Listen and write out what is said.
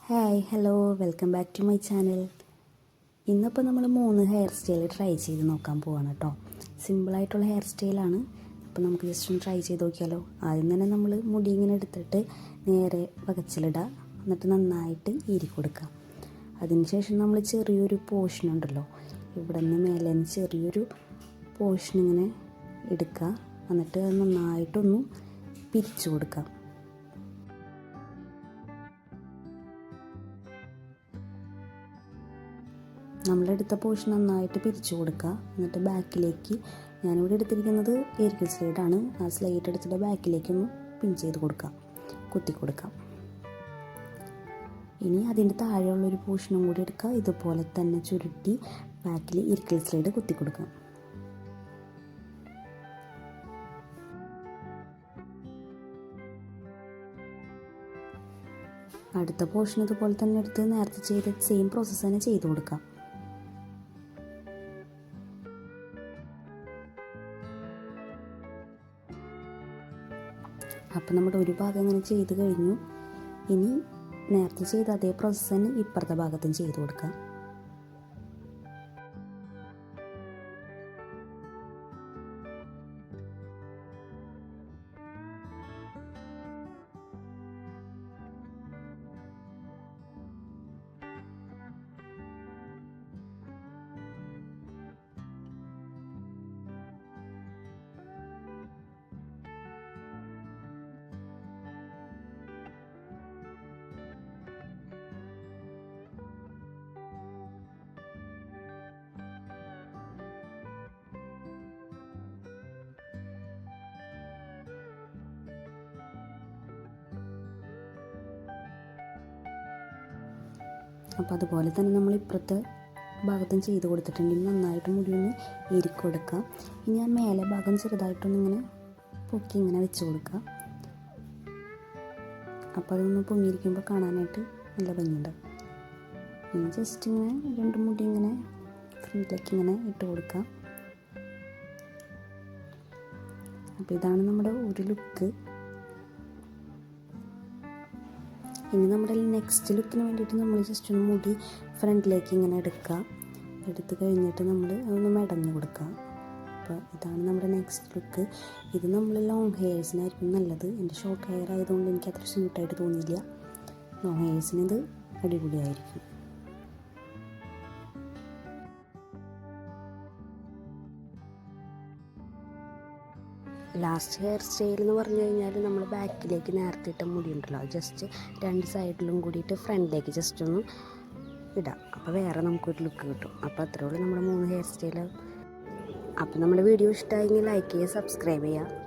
Hi hello welcome back to my channel. ഇന്നിപ്പോൾ നമ്മൾ 3 hair style try ചെയ്ത് നോക്കാൻ പോവാണ് കേട്ടോ. സിമ്പിളായിട്ടുള്ള ഹെയർ സ്റ്റൈലാണ്. അപ്പോൾ നമുക്ക് ജസ്റ്റ് ഒന്ന് ട്രൈ ചെയ്ത് നോക്കിയാലോ. ആദ്യം തന്നെ നമ്മൾ മുടി ഇങ്ങനെ എടുത്തിട്ട് നേരെ വകച്ചിലിടുക, എന്നിട്ട് നന്നായിട്ട് ഈരി കൊടുക്കുക. അതിനുശേഷം നമ്മൾ ചെറിയൊരു പോർഷൻ ഉണ്ടല്ലോ, ഇവിടെ നിന്ന് മേലെ നിന്ന് ചെറിയൊരു പോർഷൻ ഇങ്ങനെ എടുക്കുക, എന്നിട്ട് അത് നന്നായിട്ടൊന്ന് പിരിച്ചു കൊടുക്കുക. നമ്മളെടുത്ത പോർഷൻ നന്നായിട്ട് പിരിച്ചു കൊടുക്കുക. എന്നിട്ട് ബാക്കിലേക്ക്, ഞാനിവിടെ എടുത്തിരിക്കുന്നത് എരിക്കൽ സ്ലൈഡാണ്, ആ സ്ലൈഡ് എടുത്തിട്ട് ബാക്കിലേക്കൊന്ന് പിൻ ചെയ്ത് കൊടുക്കാം, കുത്തി കൊടുക്കാം. ഇനി അതിൻ്റെ താഴെയുള്ളൊരു പോർഷനും കൂടി എടുക്കുക, ഇതുപോലെ തന്നെ ചുരുട്ടി ബാക്കിൽ ഇരിക്കൽ സ്ലൈഡ് കുത്തി കൊടുക്കാം. അടുത്ത പോർഷൻ ഇതുപോലെ തന്നെ എടുത്ത് നേരത്തെ ചെയ്ത സെയിം പ്രോസസ്സ് തന്നെ ചെയ്ത് കൊടുക്കാം. അപ്പോൾ നമ്മുടെ ഒരു ഭാഗം ഇങ്ങനെ ചെയ്ത് കഴിഞ്ഞു. ഇനി നേരത്തെ ചെയ്ത അതേ പ്രോസസ്സ് തന്നെ ഇപ്പുറത്തെ ഭാഗത്തും ചെയ്ത് കൊടുക്കാം. അപ്പോൾ അതുപോലെ തന്നെ നമ്മൾ ഇപ്പുറത്തെ ഭാഗത്തും ചെയ്ത് കൊടുത്തിട്ടുണ്ടെങ്കിൽ നന്നായിട്ട് മുടി ഒന്ന് ഇരിക്കൊടുക്കുക. ഇനി ആ മേലെ ഭാഗം ചെറുതായിട്ടൊന്നിങ്ങനെ പൊക്കി ഇങ്ങനെ വെച്ച് കൊടുക്കുക. അപ്പോൾ അതൊന്ന് പൊങ്ങിയിരിക്കുമ്പോൾ കാണാനായിട്ട് നല്ല ഭംഗിയുണ്ടാവും. ഇനി ജസ്റ്റ് ഇങ്ങനെ 2 മുടി ഇങ്ങനെ ഫ്രണ്ടിലേക്ക് ഇങ്ങനെ ഇട്ട് കൊടുക്കുക. അപ്പോൾ ഇതാണ് നമ്മുടെ ഒരു ലുക്ക്. ഇനി നമ്മുടെ നെക്സ്റ്റ് ലുക്കിന് വേണ്ടിയിട്ട് നമ്മൾ ജസ്റ്റ് ഒന്ന് മുടി ഫ്രണ്ടിലേക്ക് ഇങ്ങനെ എടുക്കുക. എടുത്ത് കഴിഞ്ഞിട്ട് നമ്മൾ അതൊന്ന് മെടഞ്ഞ് കൊടുക്കുക. അപ്പോൾ ഇതാണ് നമ്മുടെ നെക്സ്റ്റ് ലുക്ക്. ഇത് നമ്മൾ ലോങ് ഹെയർസിനായിരിക്കും നല്ലത്. എൻ്റെ ഷോർട്ട് ഹെയർ ആയതുകൊണ്ട് എനിക്ക് അത്ര സ്യൂട്ടായിട്ട് തോന്നിയില്ല. ലോങ് ഹെയർസിന് ഇത് അടിപൊളിയായിരിക്കും. ലാസ്റ്റ് ഹെയർ സ്റ്റൈൽ എന്ന് പറഞ്ഞു കഴിഞ്ഞാൽ നമ്മൾ ബാക്കിലേക്ക് നേരത്തെ ഇട്ട മുടി ഉണ്ടല്ലോ, ജസ്റ്റ് 2 സൈഡിലും കൂടിയിട്ട് ഫ്രണ്ടിലേക്ക് ജസ്റ്റ് ഒന്ന് ഇടാം. അപ്പോൾ വേറെ നമുക്കൊരു ലുക്ക് കിട്ടും. അപ്പോൾ അത്രേ ഉള്ളൂ നമ്മുടെ 3 ഹെയർ സ്റ്റൈൽ. അപ്പോൾ നമ്മുടെ വീഡിയോ ഇഷ്ടമായെങ്കിൽ ലൈക്ക് ചെയ്യുക, സബ്സ്ക്രൈബ് ചെയ്യുക.